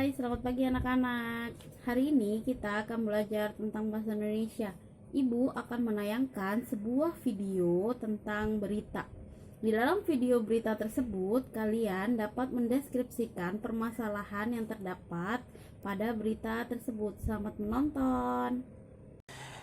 Hai, selamat pagi anak-anak. Hari ini kita akan belajar tentang bahasa Indonesia. Ibu akan menayangkan sebuah video tentang berita. Di dalam video berita tersebut, kalian dapat mendeskripsikan permasalahan yang terdapat pada berita tersebut. Selamat menonton.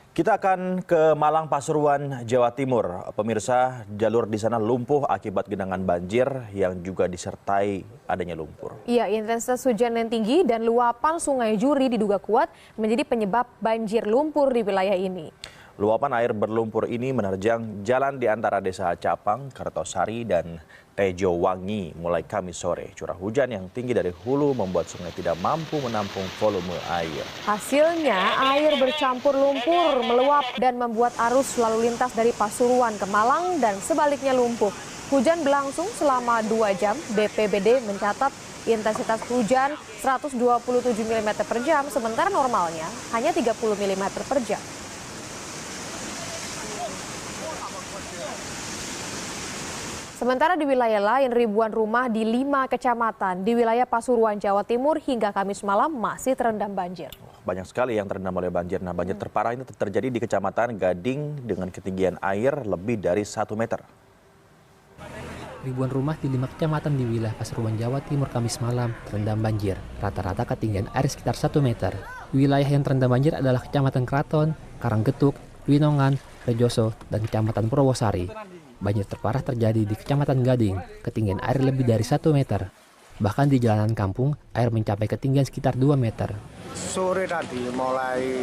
Kita akan ke Malang, Pasuruan, Jawa Timur. Pemirsa, jalur di sana lumpuh akibat genangan banjir yang juga disertai adanya lumpur. Iya, intensitas hujan yang tinggi dan luapan sungai Juri diduga kuat menjadi penyebab banjir lumpur di wilayah ini. Luapan air berlumpur ini menerjang jalan di antara desa Capang, Kertosari, dan Tejowangi mulai Kamis sore. Curah hujan yang tinggi dari hulu membuat sungai tidak mampu menampung volume air. Hasilnya, air bercampur lumpur, meluap dan membuat arus lalu lintas dari Pasuruan ke Malang dan sebaliknya lumpuh. Hujan berlangsung selama 2 jam. BPBD mencatat intensitas hujan 127 mm per jam, sementara normalnya hanya 30 mm per jam. Sementara di wilayah lain, ribuan rumah di 5 kecamatan di wilayah Pasuruan, Jawa Timur hingga Kamis malam masih terendam banjir. Banyak sekali yang terendam oleh banjir. Nah, banjir terparah ini terjadi di Kecamatan Gading dengan ketinggian air lebih dari 1 meter. Ribuan rumah di 5 kecamatan di wilayah Pasuruan, Jawa Timur Kamis malam terendam banjir. Rata-rata ketinggian air sekitar 1 meter. Wilayah yang terendam banjir adalah Kecamatan Kraton, Karanggetuk, Winongan, Rejoso, dan Kecamatan Purwosari. Banjir terparah terjadi di Kecamatan Gading, ketinggian air lebih dari 1 meter. Bahkan di jalanan kampung, air mencapai ketinggian sekitar 2 meter. Sore tadi mulai,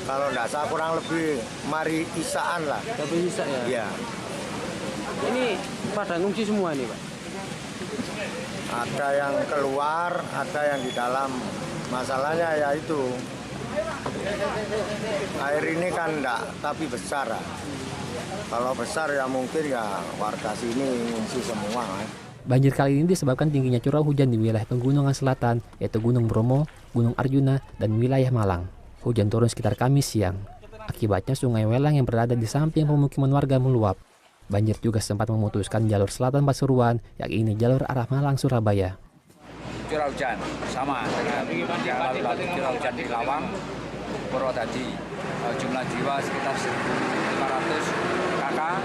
kalau nggak salah kurang lebih mari isaan lah. Tapi bisa ya? Iya. Ini pada ngungsi semua ini, Pak? Ada yang keluar, ada yang di dalam. Masalahnya ya itu, air ini kan enggak, tapi besar. Kalau besar ya mungkin ya warga sini ngungsi semua. Banjir kali ini disebabkan tingginya curah hujan di wilayah pegunungan selatan, yaitu Gunung Bromo, Gunung Arjuna, dan wilayah Malang. Hujan turun sekitar Kamis siang. Akibatnya sungai Welang yang berada di samping pemukiman warga meluap. Banjir juga sempat memutuskan jalur selatan Pasuruan, yakni jalur arah Malang-Surabaya. Curah hujan sama dengan yang lalu curah hujan di Lawang, Purwodadi. Jumlah jiwa sekitar 1.500 kakak.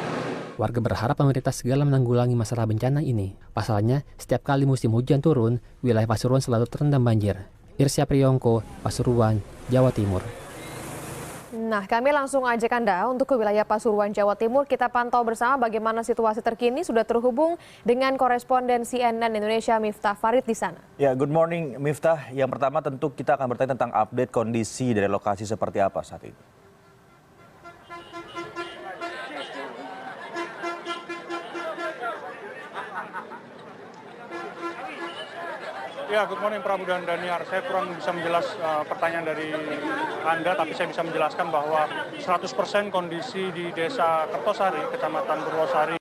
Warga berharap pemerintah segala menanggulangi masalah bencana ini. Pasalnya, setiap kali musim hujan turun, wilayah Pasuruan selalu terendam banjir. Irsya Priyongko, Pasuruan, Jawa Timur. Nah, kami langsung ajak Anda untuk ke wilayah Pasuruan, Jawa Timur. Kita pantau bersama bagaimana situasi terkini. Sudah terhubung dengan koresponden CNN Indonesia Miftah Farid di sana. Ya, good morning Miftah. Yang pertama tentu kita akan bertanya tentang update kondisi dari lokasi seperti apa saat ini. Ya, good morning Prabu dan Daniar. Saya kurang bisa menjelas pertanyaan dari Anda, tapi saya bisa menjelaskan bahwa 100% kondisi di Desa Kertosari, Kecamatan Purwosari,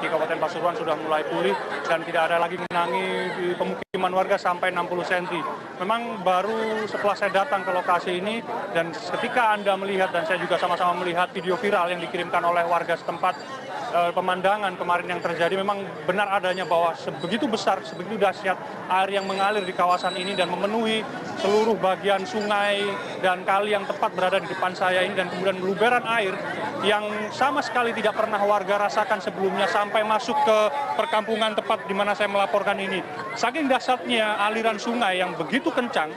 di Kabupaten Pasuruan sudah mulai pulih dan tidak ada lagi genangi di pemukiman warga sampai 60 cm. Memang baru setelah saya datang ke lokasi ini dan ketika Anda melihat dan saya juga sama-sama melihat video viral yang dikirimkan oleh warga setempat, pemandangan kemarin yang terjadi memang benar adanya bahwa sebegitu besar, sebegitu dahsyat air yang mengalir di kawasan ini dan memenuhi seluruh bagian sungai dan kali yang tepat berada di depan saya ini, dan kemudian meluberan air yang sama sekali tidak pernah warga rasakan sebelumnya sampai masuk ke perkampungan tepat di mana saya melaporkan ini. Saking dahsyatnya aliran sungai yang begitu kencang,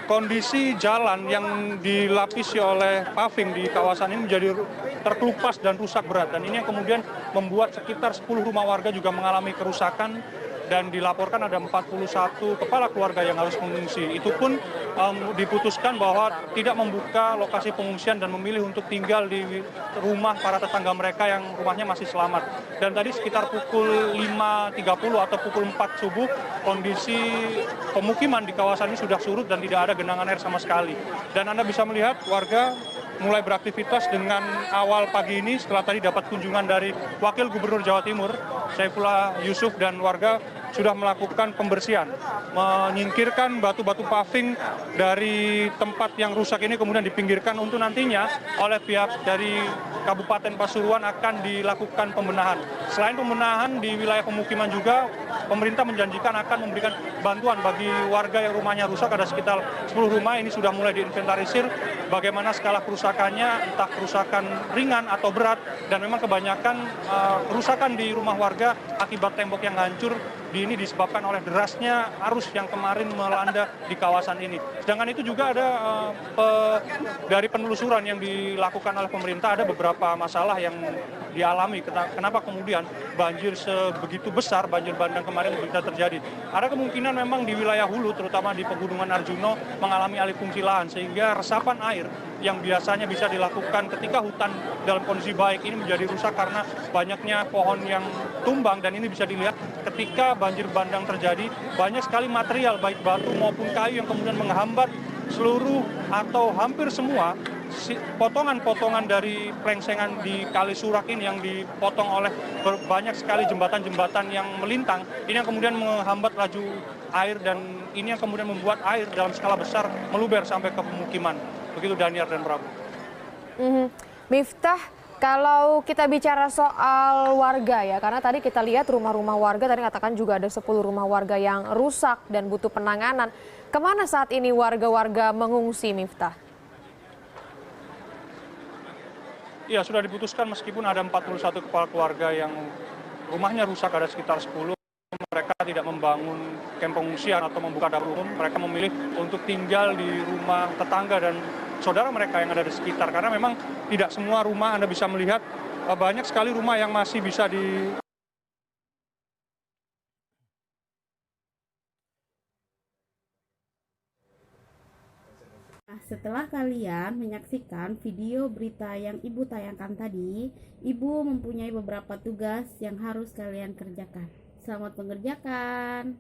kondisi jalan yang dilapisi oleh paving di kawasan ini menjadi terkelupas dan rusak berat. Dan ini yang kemudian membuat sekitar 10 rumah warga juga mengalami kerusakan dan dilaporkan ada 41 kepala keluarga yang harus mengungsi. Itu pun diputuskan bahwa tidak membuka lokasi pengungsian dan memilih untuk tinggal di rumah para tetangga mereka yang rumahnya masih selamat. Dan tadi sekitar pukul 5.30 atau pukul 4 subuh, kondisi pemukiman di kawasan ini sudah surut dan tidak ada genangan air sama sekali. Dan Anda bisa melihat warga mulai beraktivitas dengan awal pagi ini setelah tadi dapat kunjungan dari Wakil Gubernur Jawa Timur, Saifullah Yusuf, dan warga sudah melakukan pembersihan, menyingkirkan batu-batu paving dari tempat yang rusak ini, kemudian dipinggirkan untuk nantinya oleh pihak dari Kabupaten Pasuruan akan dilakukan pembenahan. Selain pembenahan di wilayah pemukiman juga, pemerintah menjanjikan akan memberikan bantuan bagi warga yang rumahnya rusak, ada sekitar 10 rumah, ini sudah mulai diinventarisir bagaimana skala kerusakannya, entah kerusakan ringan atau berat, dan memang kebanyakan kerusakan di rumah warga akibat tembok yang hancur ini disebabkan oleh derasnya arus yang kemarin melanda di kawasan ini. Sedangkan itu juga ada dari penelusuran yang dilakukan oleh pemerintah, ada beberapa masalah yang dialami. Kenapa kemudian banjir sebegitu besar, banjir bandang kemarin bisa terjadi? Ada kemungkinan memang di wilayah hulu, terutama di Pegunungan Arjuna, mengalami alih fungsi lahan, sehingga resapan air yang biasanya bisa dilakukan ketika hutan dalam kondisi baik ini menjadi rusak karena banyaknya pohon yang tumbang, dan ini bisa dilihat ketika banjir bandang terjadi, banyak sekali material baik batu maupun kayu yang kemudian menghambat seluruh atau hampir semua potongan-potongan dari plengsengan di Kali Surak ini yang dipotong oleh banyak sekali jembatan-jembatan yang melintang. Ini yang kemudian menghambat laju air, dan ini yang kemudian membuat air dalam skala besar meluber sampai ke pemukiman. Begitu Daniar dan Prabu. Miftah, kalau kita bicara soal warga ya, karena tadi kita lihat rumah-rumah warga, tadi katakan juga ada 10 rumah warga yang rusak dan butuh penanganan. Kemana saat ini warga-warga mengungsi, Miftah? Ya, sudah diputuskan meskipun ada 41 kepala keluarga yang rumahnya rusak, ada sekitar 10. Mereka tidak membangun kamp pengungsian atau membuka dapur umum. Mereka memilih untuk tinggal di rumah tetangga dan saudara mereka yang ada di sekitar. Karena memang tidak semua rumah Anda bisa melihat, banyak sekali rumah yang masih bisa di... Nah, setelah kalian menyaksikan video berita yang Ibu tayangkan tadi, Ibu mempunyai beberapa tugas yang harus kalian kerjakan. Selamat mengerjakan.